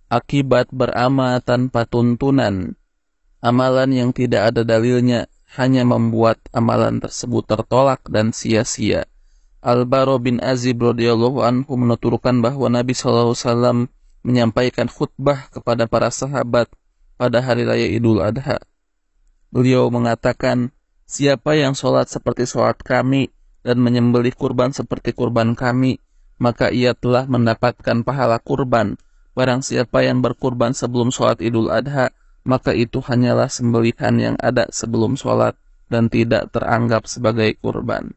Akibat beramal tanpa tuntunan. Amalan yang tidak ada dalilnya hanya membuat amalan tersebut tertolak dan sia-sia. Al-Bara bin Azib radhiyallahu anhu menuturkan bahwa Nabi SAW menyampaikan khutbah kepada para sahabat pada hari raya Idul Adha. Beliau mengatakan, siapa yang sholat seperti sholat kami dan menyembelih kurban seperti kurban kami, maka ia telah mendapatkan pahala kurban. Barang siapa yang berkurban sebelum sholat Idul Adha, maka itu hanyalah sembelihan yang ada sebelum sholat dan tidak teranggap sebagai kurban.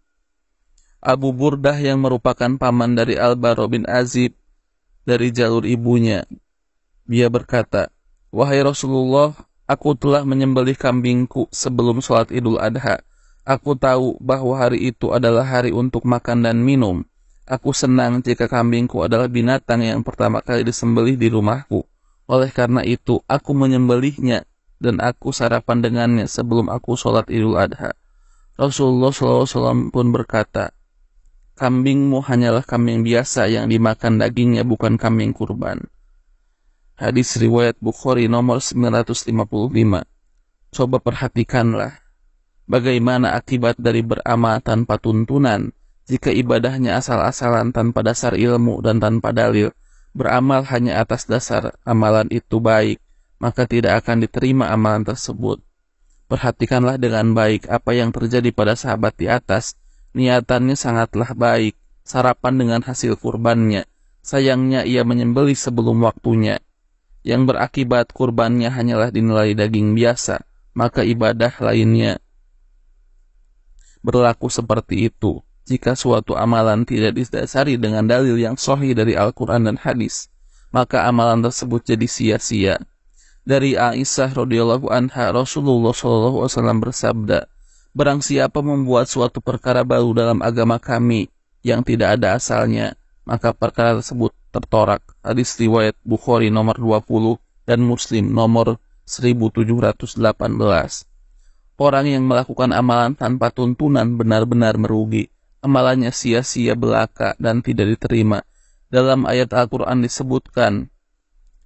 Abu Burdah yang merupakan paman dari Al-Bara bin Azib dari jalur ibunya, dia berkata, "Wahai Rasulullah, aku telah menyembelih kambingku sebelum sholat Idul Adha. Aku tahu bahwa hari itu adalah hari untuk makan dan minum. Aku senang jika kambingku adalah binatang yang pertama kali disembelih di rumahku. Oleh karena itu, aku menyembelihnya dan aku sarapan dengannya sebelum aku sholat Idul Adha." Rasulullah SAW pun berkata, "Kambingmu hanyalah kambing biasa yang dimakan dagingnya, bukan kambing kurban." Hadis riwayat Bukhari nomor 955. Coba perhatikanlah bagaimana akibat dari beramal tanpa tuntunan. Jika ibadahnya asal-asalan tanpa dasar ilmu dan tanpa dalil, beramal hanya atas dasar amalan itu baik, maka tidak akan diterima amalan tersebut. Perhatikanlah dengan baik apa yang terjadi pada sahabat di atas. Niatannya sangatlah baik, sarapan dengan hasil kurbannya. Sayangnya ia menyembelih sebelum waktunya. Yang berakibat kurbannya hanyalah dinilai daging biasa, maka ibadah lainnya berlaku seperti itu. Jika suatu amalan tidak didasari dengan dalil yang sahih dari Al-Quran dan hadis, maka amalan tersebut jadi sia-sia. Dari Aisyah radhiyallahu anha, Rasulullah SAW bersabda, "Barang siapa membuat suatu perkara baru dalam agama kami yang tidak ada asalnya, maka perkara tersebut tertorak." Hadis riwayat Bukhari nomor 20 dan Muslim nomor 1718. Orang yang melakukan amalan tanpa tuntunan benar-benar merugi. Amalannya sia-sia belaka dan tidak diterima. Dalam ayat Al-Quran disebutkan,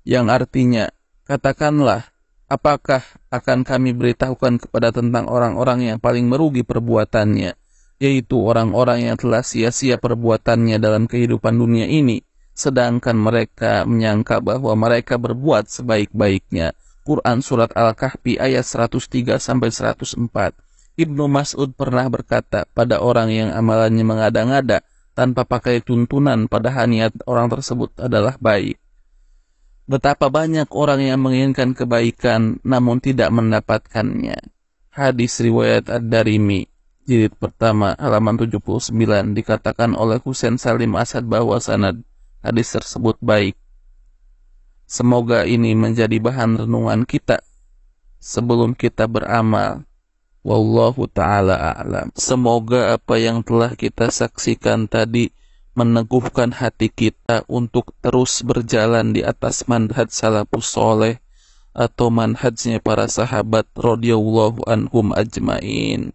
yang artinya, katakanlah, apakah akan kami beritahukan kepada tentang orang-orang yang paling merugi perbuatannya, yaitu orang-orang yang telah sia-sia perbuatannya dalam kehidupan dunia ini, sedangkan mereka menyangka bahwa mereka berbuat sebaik-baiknya. Quran Surat Al-Kahfi ayat 103-104. Ibnu Mas'ud pernah berkata, pada orang yang amalannya mengada-ngada tanpa pakai tuntunan, padahal niat orang tersebut adalah baik. Betapa banyak orang yang menginginkan kebaikan namun tidak mendapatkannya. Hadis riwayat Ad-Darimi, jilid pertama, halaman 79, dikatakan oleh Husain Salim Asad bahwa sanad hadis tersebut baik. Semoga ini menjadi bahan renungan kita sebelum kita beramal. Wallahu ta'ala a'lam. Semoga apa yang telah kita saksikan tadi meneguhkan hati kita untuk terus berjalan di atas manhaj salafus soleh atau manhajnya para sahabat radhiyallahu anhum ajmain.